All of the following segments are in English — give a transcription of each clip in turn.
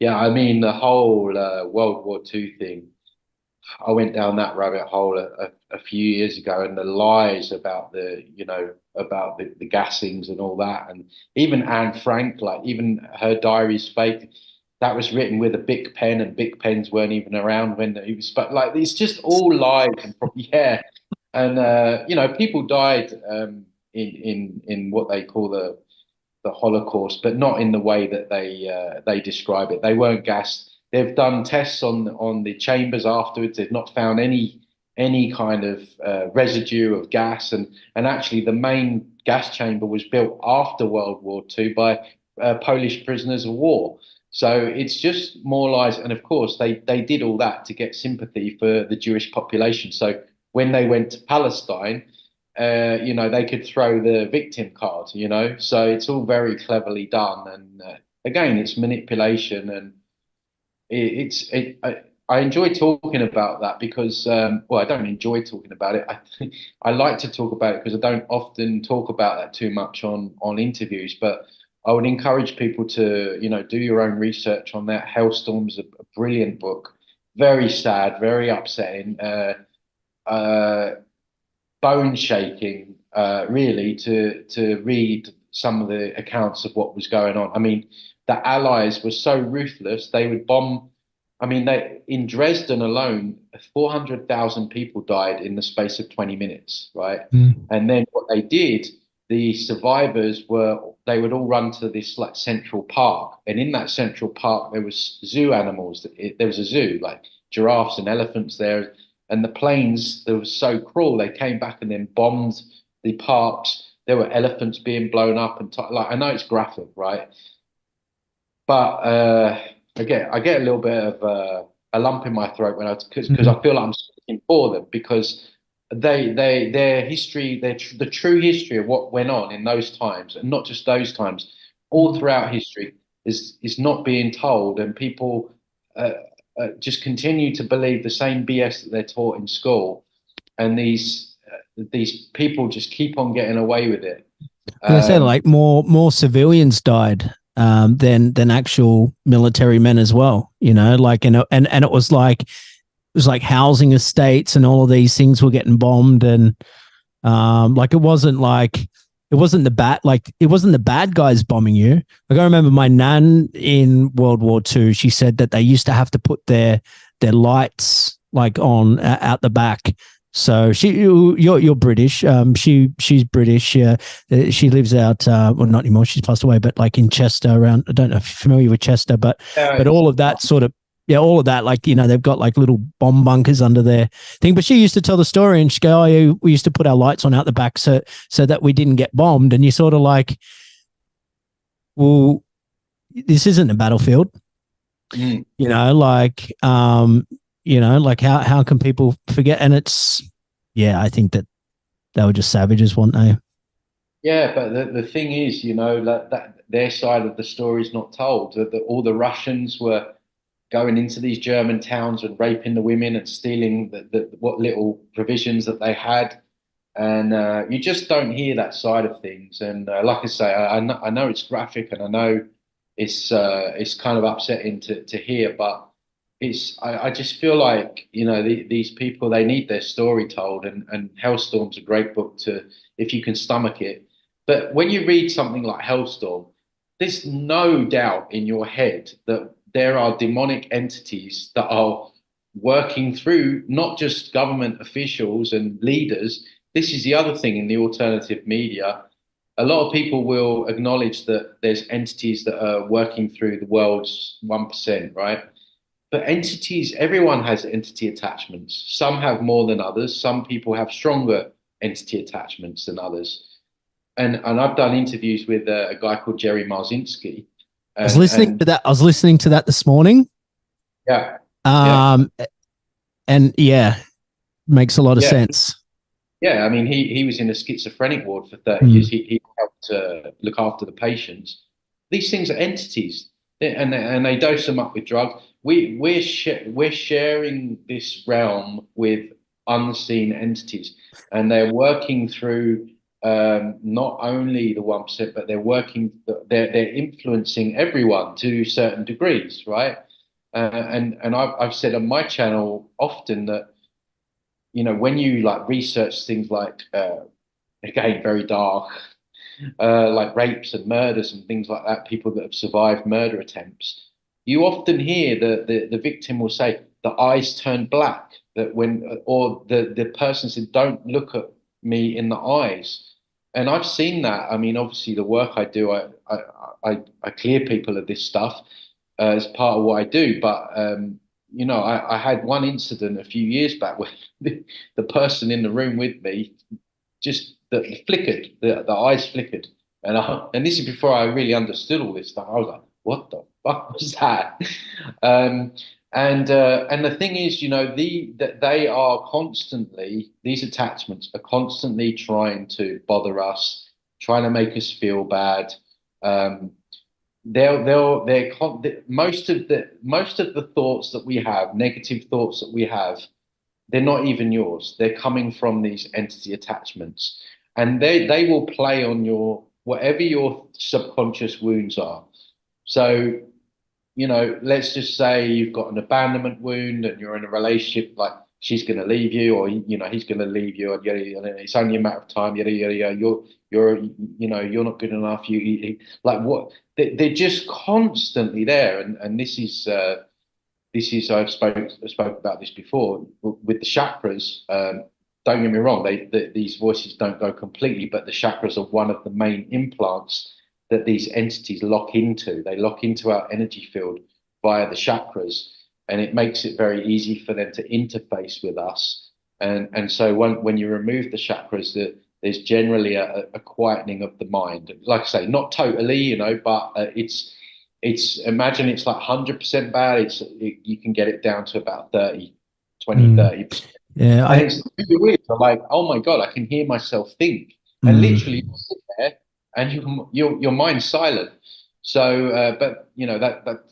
Yeah, I mean the whole World War II thing. I went down that rabbit hole a few years ago, and the lies about about the gassings and all that, and even Anne Frank, like even her diary's fake. That was written with a Bic pen, and Bic pens weren't even around when he was. But like, it's just all lies, and yeah, and people died in what they call the Holocaust, but not in the way that they describe it. They weren't gassed. They've done tests on the chambers afterwards. They've not found any kind of residue of gas, and actually the main gas chamber was built after World War II by Polish prisoners of war. So it's just more lies, and of course they did all that to get sympathy for the Jewish population. So when they went to Palestine, they could throw the victim card, so it's all very cleverly done. And again, it's manipulation, and I enjoy talking about that because, well, I don't enjoy talking about it. I like to talk about it because I don't often talk about that too much on interviews. But I would encourage people to, do your own research on that. Hailstorm's a brilliant book, very sad, very upsetting. Uh, Bone shaking, really, to read some of the accounts of what was going on. I mean, the Allies were so ruthless; they would bomb. I mean, they in Dresden alone, 400,000 people died in the space of 20 minutes, right? Mm. And then what they did, the survivors were they would all run to this like central park, and in that central park there was zoo animals. There was a zoo, like giraffes and elephants there, and the planes, they were so cruel. They came back and then bombed the parks. There were elephants being blown up, and like I know it's graphic, right? But I get a little bit of a lump in my throat when because Mm. I feel like I'm speaking for them because their history, the true history of what went on in those times, and not just those times, all throughout history is not being told, and people uh, just continue to believe the same BS that they're taught in school, and these people just keep on getting away with it. They said Um, like more civilians died than actual military men as well. Like and it was like housing estates and all of these things were getting bombed, and like it wasn't the bad guys bombing you. Like I remember my nan in World War II, she said that they used to have to put their lights like on out the back. So you're British. She's British. She lives out well, not anymore. She's passed away, but like in Chester around. I don't know if you're familiar with Chester, but all of that sort of, yeah, all of that, like, they've got like little bomb bunkers under their thing. But she used to tell the story and she go, "Oh, yeah, we used to put our lights on out the back so that we didn't get bombed." And you sort of like, well, this isn't a battlefield, mm. like, like how can people forget? And it's, yeah, I think that they were just savages, weren't they? Yeah, but the thing is, that their side of the story is not told. That all the Russians were going into these German towns and raping the women and stealing what little provisions that they had. And you just don't hear that side of things. And like I say, I know it's graphic, and I know it's kind of upsetting to hear, but I just feel like these people, they need their story told, and Hellstorm's a great book to, if you can stomach it. But when you read something like Hellstorm, there's no doubt in your head that there are demonic entities that are working through not just government officials and leaders. This is the other thing in the alternative media. A lot of people will acknowledge that there's entities that are working through the world's 1%, right? But entities, everyone has entity attachments. Some have more than others. Some people have stronger entity attachments than others. And I've done interviews with a guy called Jerry Marzinski, and I was listening to that this morning. yeah, yeah, Um, and yeah, makes a lot of yeah. sense. Yeah, I mean, he was in a schizophrenic ward for 30 years. Mm. He helped look after the patients. These things are entities, and they dose them up with drugs. We're sharing this realm with unseen entities, and they're working through not only the 1%, but they're working, they're influencing everyone to certain degrees, right? And I've said on my channel often that, when you like research things like, again, very dark, like rapes and murders and things like that, people that have survived murder attempts, you often hear the victim will say, the eyes turn black, that when, or the person said, don't look at me in the eyes. And I've seen that. I mean, obviously, the work I do, I clear people of this stuff as part of what I do. But I had one incident a few years back where the person in the room with me just flickered, the eyes flickered, and this is before I really understood all this stuff. I was like, what the fuck was that? um, and the thing is, that they are constantly, these attachments are constantly trying to bother us, trying to make us feel bad. Um, most of the thoughts that we have, negative thoughts that we have, they're not even yours. They're coming from these entity attachments, and they will play on your whatever your subconscious wounds are. So, let's just say you've got an abandonment wound and you're in a relationship, like she's going to leave you, or he's going to leave you, and yada, yada, it's only a matter of time. Yada yada yada. You're not good enough. Like what? They're just constantly there, and this is I've spoke about this before with the chakras. Don't get me wrong; these voices don't go completely, but the chakras are one of the main implants that these entities lock into. They lock into our energy field via the chakras, and it makes it very easy for them to interface with us. And so when you remove the chakras, there's generally a quietening of the mind. Like I say, not totally, but it's imagine it's like 100% bad. You can get it down to about 30. Yeah, And it's really weird. So like, oh my God, I can hear myself think. And literally you sit there and your mind's silent. So, but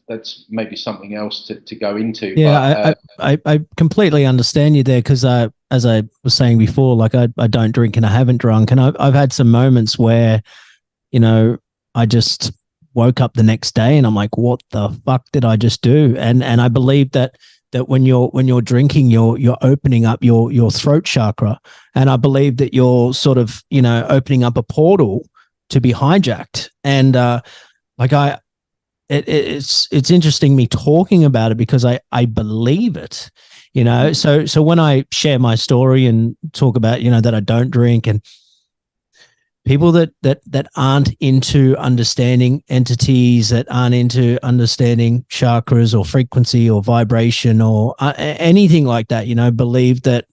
that's maybe something else to go into. yeah, But I completely understand you there because as I was saying before, like I don't drink and I haven't drunk, and I've had some moments where I just woke up the next day and I'm like, what the fuck did I just do? And I believe that when you're drinking, you're opening up your throat chakra, and I believe that you're sort of opening up a portal to be hijacked. And like it's interesting me talking about it because I believe it. So when I share my story and talk about that I don't drink, and people that aren't into understanding entities, that aren't into understanding chakras or frequency or vibration or anything like that, believe that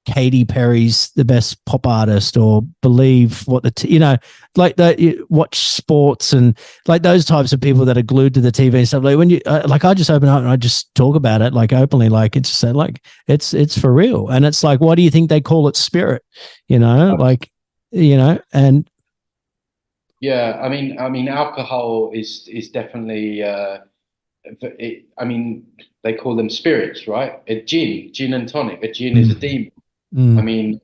Katy Perry's the best pop artist, or believe what like that, watch sports and like those types of people that are glued to the TV and stuff. Like when you like, I just open up and I just talk about it like openly, like it's just like it's for real. And it's like, why do you think they call it spirit? Like and yeah, I mean, alcohol is definitely. I mean, they call them spirits, right? A gin and tonic. A gin is a demon. I mm, mean,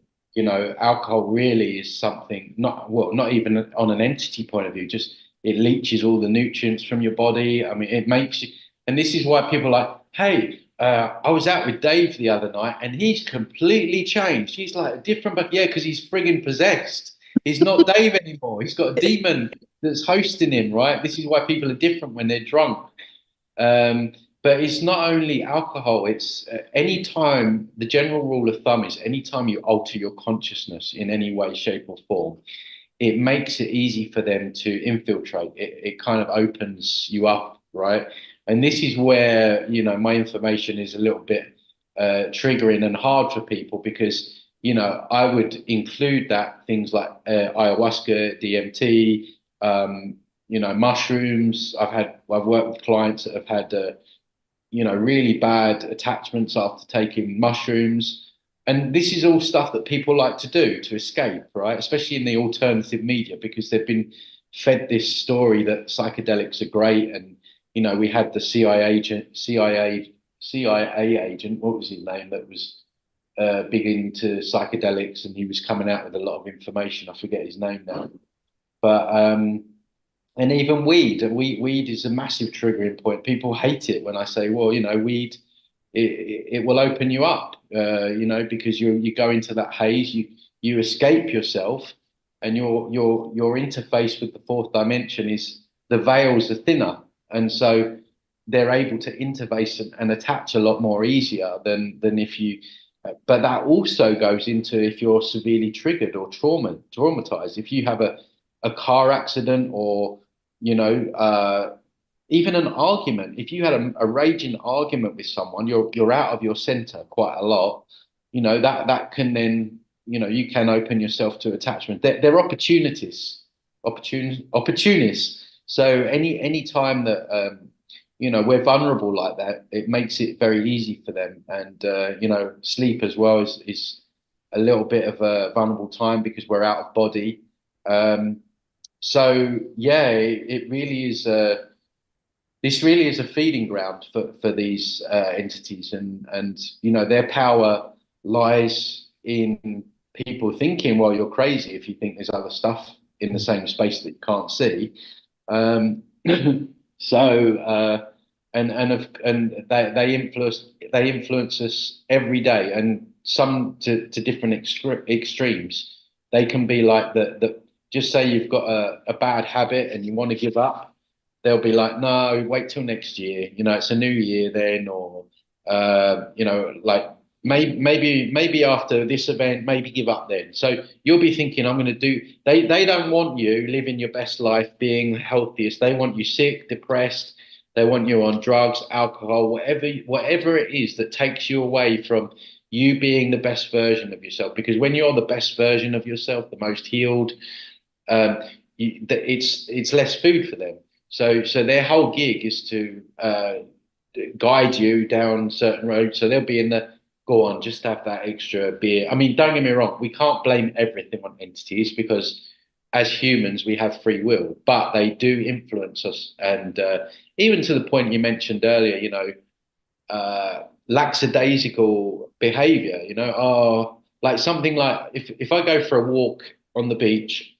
alcohol really is something not even on an entity point of view, just it leaches all the nutrients from your body. I mean, it makes you, and this is why people are like, hey, I was out with Dave the other night and he's completely changed. He's like different, but yeah, because he's frigging possessed. He's not Dave anymore. He's got a demon that's hosting him, right? This is why people are different when they're drunk. Um, but it's not only alcohol, it's any time, the general rule of thumb is anytime you alter your consciousness in any way, shape, or form, it makes it easy for them to infiltrate. It kind of opens you up, right? And this is where, my information is a little bit triggering and hard for people because, I would include that things like ayahuasca, DMT, mushrooms. I've worked with clients that have had really bad attachments after taking mushrooms. And this is all stuff that people like to do to escape, right? Especially in the alternative media, because they've been fed this story that psychedelics are great. And, we had the CIA agent, what was his name? That was big into psychedelics, and he was coming out with a lot of information. I forget his name now, but and even weed is a massive triggering point. People hate it when I say, well, weed, it will open you up, because you go into that haze, you escape yourself, and your interface with the fourth dimension is the veils are thinner, and so they're able to interface and attach a lot more easier than if you. But that also goes into if you're severely triggered or traumatized. If you have a car accident or even an argument. If you had a raging argument with someone, you're out of your center quite a lot. That can then you can open yourself to attachment. They're opportunists. So any time that we're vulnerable like that, it makes it very easy for them. And sleep as well is a little bit of a vulnerable time because we're out of body. So yeah, it really is this really is a feeding ground for these entities, and their power lies in people thinking, well, you're crazy if you think there's other stuff in the same space that you can't see. Um, so they influence us every day, and some to different extremes. They can be like the just say you've got a bad habit and you want to give up, they'll be like, no, wait till next year. It's a new year then, or like maybe after this event, maybe give up then. So you'll be thinking, I'm going to do. They don't want you living your best life, being healthiest. They want you sick, depressed. They want you on drugs, alcohol, whatever it is that takes you away from you being the best version of yourself. Because when you're the best version of yourself, the most healed, um, it's less food for them. So their whole gig is to guide you down certain roads. So they'll be in the go on, just have that extra beer. I mean, don't get me wrong, we can't blame everything on entities because as humans we have free will, but they do influence us, and even to the point you mentioned earlier, lackadaisical behavior. Like something like if I go for a walk on the beach,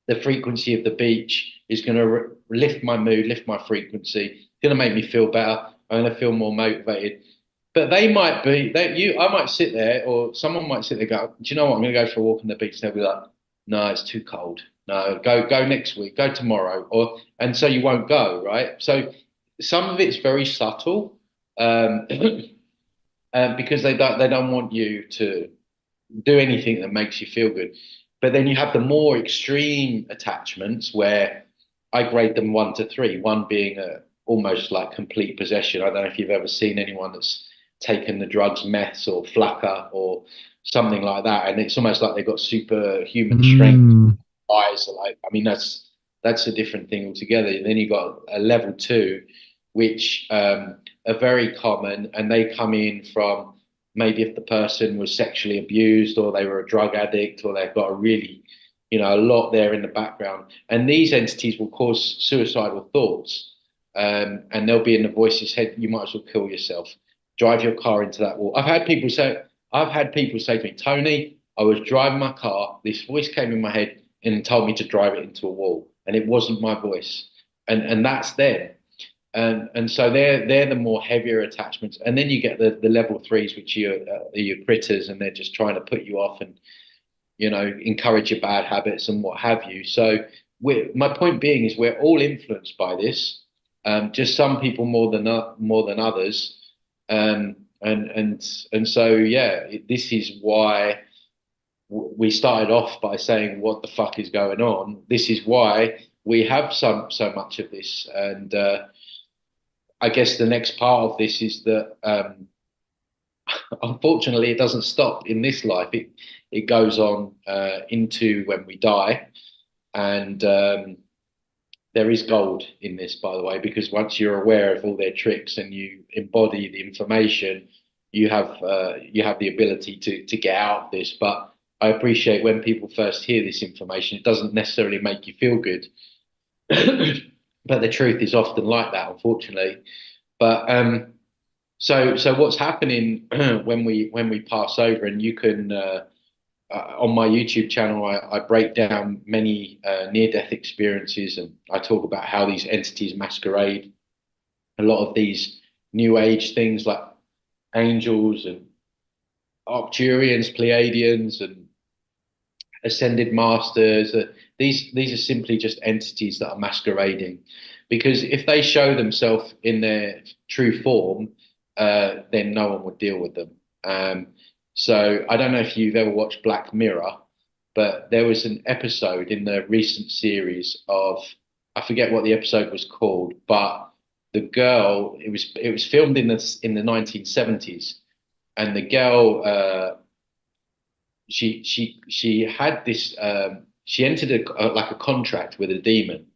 the frequency of the beach is going to lift my mood, lift my frequency. It's going to make me feel better. I'm going to feel more motivated. But they might be I might sit there, or someone might sit there and go, do you know what? I'm going to go for a walk on the beach. They'll be like, no, it's too cold. No, go next week, go tomorrow, and so you won't go, right? So some of it's very subtle, because they don't want you to do anything that makes you feel good. But then you have the more extreme attachments where I grade them 1 to 3, one being almost like complete possession. I don't know if you've ever seen anyone that's taken the drugs meth or flakka or something like that, and it's almost like they've got superhuman strength. Mm. Eyes are like, I mean, that's a different thing altogether. And then you've got a level 2, which are very common, and they come in from maybe if the person was sexually abused or they were a drug addict or they've got a really, a lot there in the background. And these entities will cause suicidal thoughts. And they'll be in the voice's head, you might as well kill yourself. Drive your car into that wall. I've had people say to me, Tony, I was driving my car, this voice came in my head and told me to drive it into a wall. And it wasn't my voice. And that's them. And so they're the more heavier attachments, and then you get the level 3s, which are your critters, and they're just trying to put you off and encourage your bad habits and what have you. So my point being is we're all influenced by this, just some people more than others, and so yeah, this is why we started off by saying what the fuck is going on. This is why we have so much of this, and I guess the next part of this is that unfortunately it doesn't stop in this life. It goes on into when we die, and there is gold in this, by the way, because once you're aware of all their tricks and you embody the information, you have the ability to get out of this. But I appreciate when people first hear this information, it doesn't necessarily make you feel good. But the truth is often like that, unfortunately. But So what's happening when we pass over, and you can on my YouTube channel, I break down many near-death experiences, and I talk about how these entities masquerade. A lot of these new age things like angels and Arcturians, Pleiadians, and ascended masters. These are simply just entities that are masquerading, because if they show themselves in their true form, then no one would deal with them. So I don't know if you've ever watched Black Mirror, but there was an episode in the recent series of, I forget what the episode was called, but the girl, it was filmed in the 1970s, and the girl she had this she entered like a contract with a demon,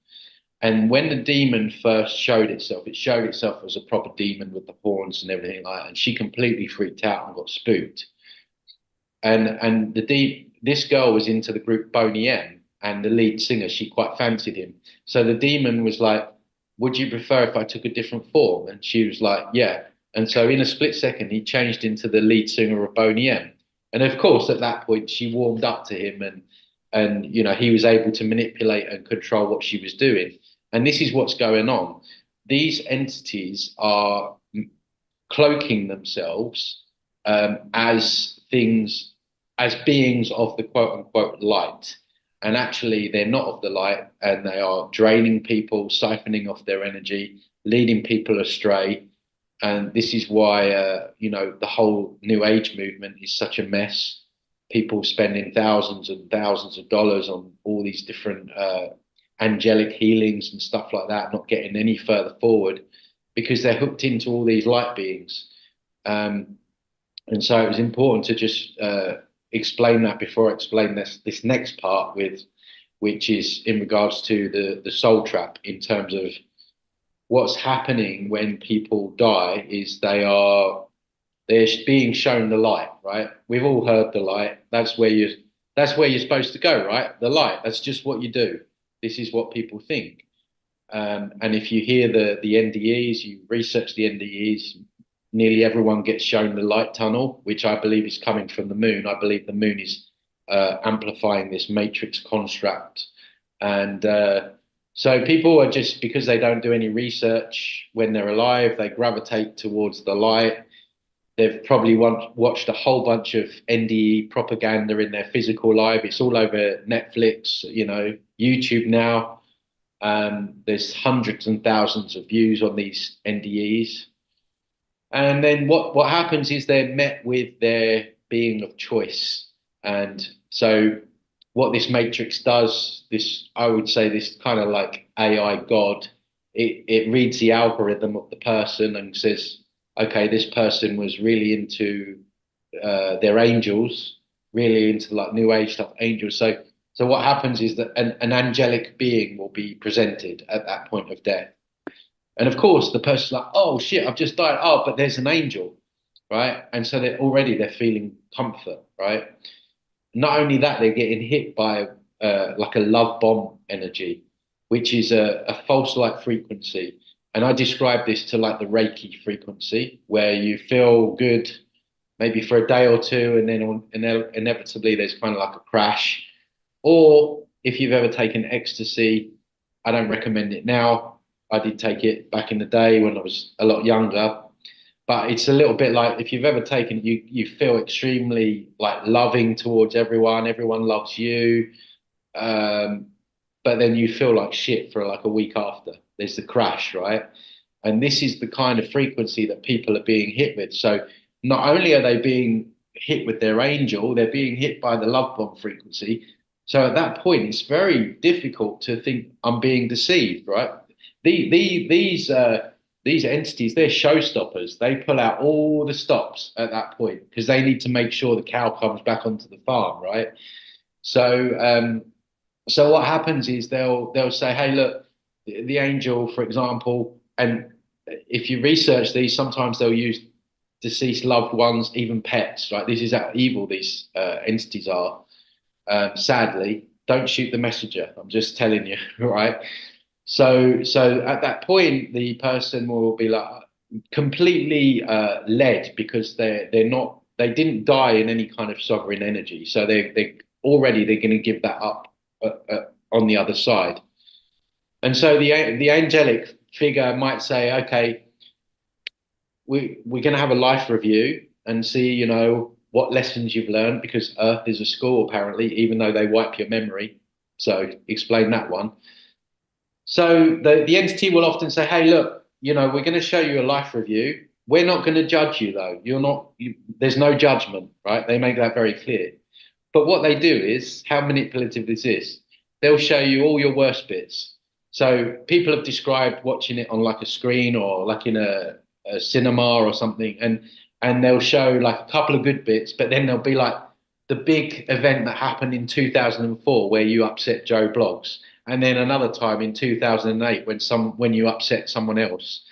and when the demon first showed itself, it showed itself as a proper demon with the horns and everything like that, and she completely freaked out and got spooked. And this girl was into the group Boney M, and the lead singer, she quite fancied him. So the demon was like, would you prefer if I took a different form? And she was like, yeah. And so in a split second, he changed into the lead singer of Boney M. And of course, at that point, she warmed up to him, and he was able to manipulate and control what she was doing. And this is what's going on. These entities are cloaking themselves as things, as beings of the quote unquote light. And actually, they're not of the light, and they are draining people, siphoning off their energy, leading people astray. And this is why, the whole New Age movement is such a mess. People spending thousands and thousands of dollars on all these different angelic healings and stuff like that, not getting any further forward because they're hooked into all these light beings. Um, and so it was important to just explain that before I explain this next part, which is in regards to the soul trap, in terms of what's happening when people die is they're being shown the light, right? We've all heard the light. That's where you're supposed to go, right? The light. That's just what you do. This is what people think. And if you hear the NDEs, you research the NDEs, nearly everyone gets shown the light tunnel, which I believe is coming from the moon. I believe the moon is amplifying this matrix construct. And so people are just, because they don't do any research when they're alive, they gravitate towards the light. They've probably watched a whole bunch of NDE propaganda in their physical life. It's all over Netflix, YouTube now. There's hundreds and thousands of views on these NDEs. And then what happens is they're met with their being of choice. And so what this matrix does, this, I would say, this kind of like AI God, it reads the algorithm of the person and says, okay, this person was really into their angels, really into like new age stuff, angels. So what happens is that an angelic being will be presented at that point of death. And of course, the person's like, oh shit, I've just died. Oh, but there's an angel, right? And so they're feeling comfort, right? Not only that, they're getting hit by like a love bomb energy, which is a false light frequency. And I describe this to like the Reiki frequency, where you feel good maybe for a day or two, and then inevitably there's kind of like a crash. Or if you've ever taken ecstasy, I don't recommend it now. I did take it back in the day when I was a lot younger, but it's a little bit like if you've ever taken it, you feel extremely like loving towards everyone. Everyone loves you, um, but then you feel like shit for like a week after. There's the crash, right? And this is the kind of frequency that people are being hit with. So not only are they being hit with their angel, they're being hit by the love bomb frequency. So at that point, it's very difficult to think I'm being deceived, right? These entities, they're showstoppers. They pull out all the stops at that point because they need to make sure the cow comes back onto the farm, right? So what happens is they'll say, hey, look, the angel, for example, and if you research these, sometimes they'll use deceased loved ones, even pets, right? This is how evil these entities are. Sadly, don't shoot the messenger. I'm just telling you, right? So at that point, the person will be like, completely led because they're not they didn't die in any kind of sovereign energy, so they're going to give that up on the other side. And so the angelic figure might say, okay, we're going to have a life review and see, you know, what lessons you've learned, because Earth is a school apparently, even though they wipe your memory. So explain that one. So the entity will often say, hey, look, you know, we're going to show you a life review. We're not going to judge you though. There's no judgment, right? They make that very clear. But what they do is, how manipulative this is, they'll show you all your worst bits. So people have described watching it on like a screen or like in a cinema or something, and they'll show like a couple of good bits, but then there'll be like the big event that happened in 2004 where you upset Joe Bloggs, and then another time in 2008 when you upset someone else,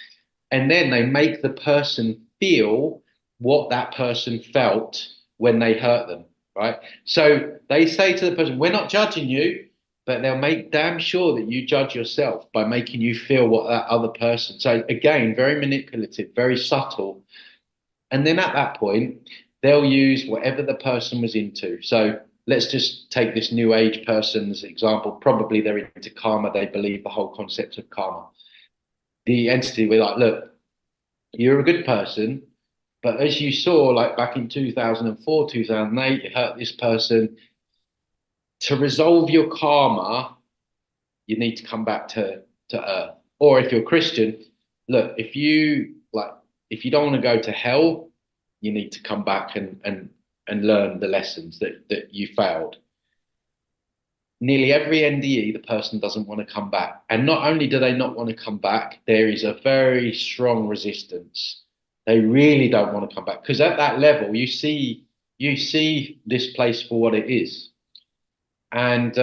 and then they make the person feel what that person felt when they hurt them, right? So they say to the person, we're not judging you, but they'll make damn sure that you judge yourself by making you feel what that other person. So again, very manipulative, very subtle. And then at that point, they'll use whatever the person was into. So let's just take this new age person's example. Probably they're into karma. They believe the whole concept of karma. The entity will like, look, you're a good person, but as you saw, like back in 2004, 2008, you hurt this person. To resolve your karma, you need to come back to earth. Or if you're Christian, look, if you don't want to go to hell, you need to come back and learn the lessons that you failed. Nearly every NDE, the person doesn't want to come back. And not only do they not want to come back, there is a very strong resistance. They really don't want to come back because at that level, you see this place for what it is. And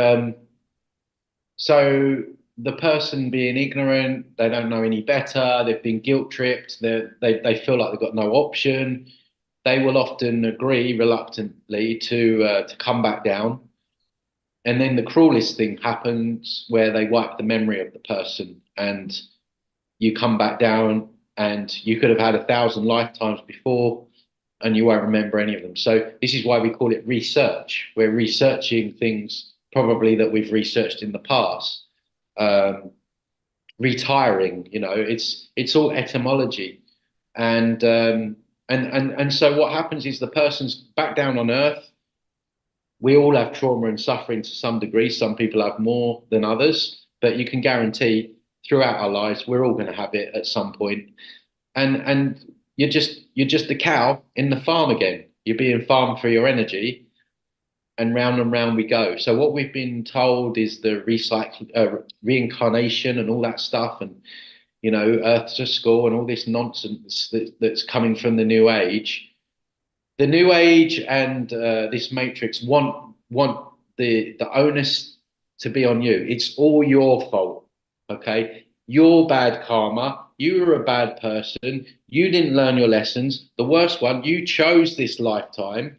so the person being ignorant, they don't know any better, they've been guilt tripped, they feel like they've got no option. They will often agree reluctantly to come back down. And then the cruelest thing happens where they wipe the memory of the person and you come back down and you could have had 1,000 lifetimes before and you won't remember any of them. So this is why we call it research. We're researching things probably that we've researched in the past. Retiring, you know, it's all etymology. And so what happens is the person's back down on earth. We all have trauma and suffering to some degree. Some people have more than others, but you can guarantee throughout our lives we're all going to have it at some point. And you're just a cow in the farm again. You're being farmed for your energy, and round we go. So what we've been told is the reincarnation and all that stuff, and you know, Earth's a school and all this nonsense that's coming from the New Age. The New Age and this Matrix want the onus to be on you. It's all your fault. Okay, your bad karma. You were a bad person. You didn't learn your lessons. The worst one, you chose this lifetime.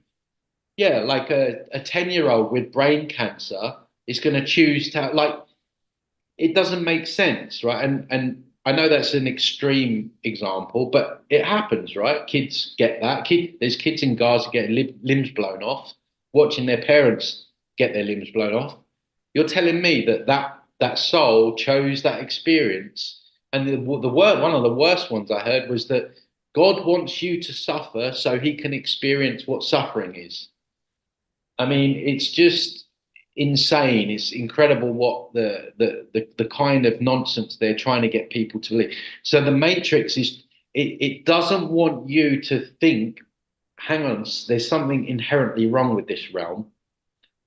Yeah, like a 10-year-old with brain cancer is going to choose to like it doesn't make sense, right? And I know that's an extreme example, but it happens, right? Kids get that. There's kids in Gaza getting limbs blown off, watching their parents get their limbs blown off. You're telling me that soul chose that experience, and one of the worst ones I heard was that God wants you to suffer so He can experience what suffering is. I mean, it's just insane. It's incredible what the kind of nonsense they're trying to get people to believe. So the Matrix it doesn't want you to think, hang on, there's something inherently wrong with this realm.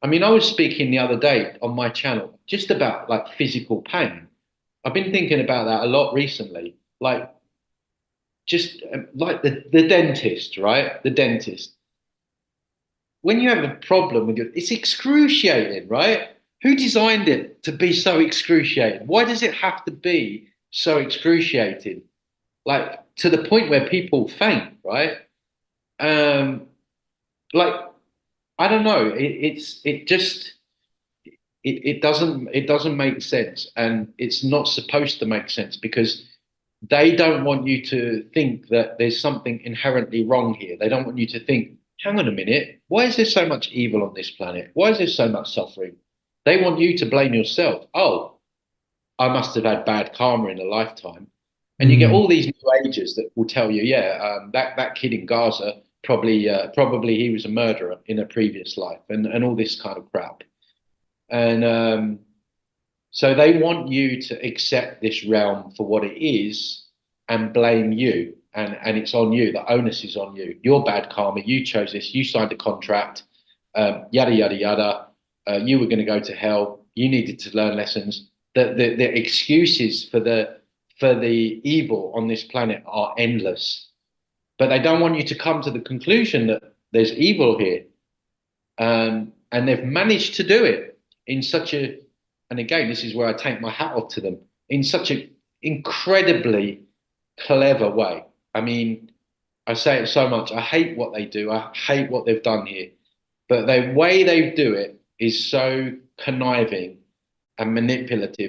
I mean, I was speaking the other day on my channel just about like physical pain. I've been thinking about that a lot recently. Like just like the dentist, right? The dentist when you have a problem with it's excruciating, right? Who designed it to be so excruciating? Why does it have to be so excruciating? Like to the point where people faint, right? Um, like I don't know. It doesn't make sense, and it's not supposed to make sense because they don't want you to think that there's something inherently wrong here. They don't want you to think, hang on a minute, why is there so much evil on this planet? Why is there so much suffering? They want you to blame yourself. Oh, I must have had bad karma in a lifetime. And you get Mm. all these new ages that will tell you, yeah, that kid in Gaza probably he was a murderer in a previous life, and all this kind of crap. And so they want you to accept this realm for what it is and blame you. And it's on you. The onus is on you. Your bad karma. You chose this. You signed a contract. Yada yada yada. You were going to go to hell. You needed to learn lessons. The excuses for the evil on this planet are endless. But they don't want you to come to the conclusion that there's evil here. And they've managed to do it in such a, and again, this is where I take my hat off to them, in such an incredibly clever way. I mean, I say it so much. I hate what they do. I hate what they've done here. But the way they do it is so conniving and manipulative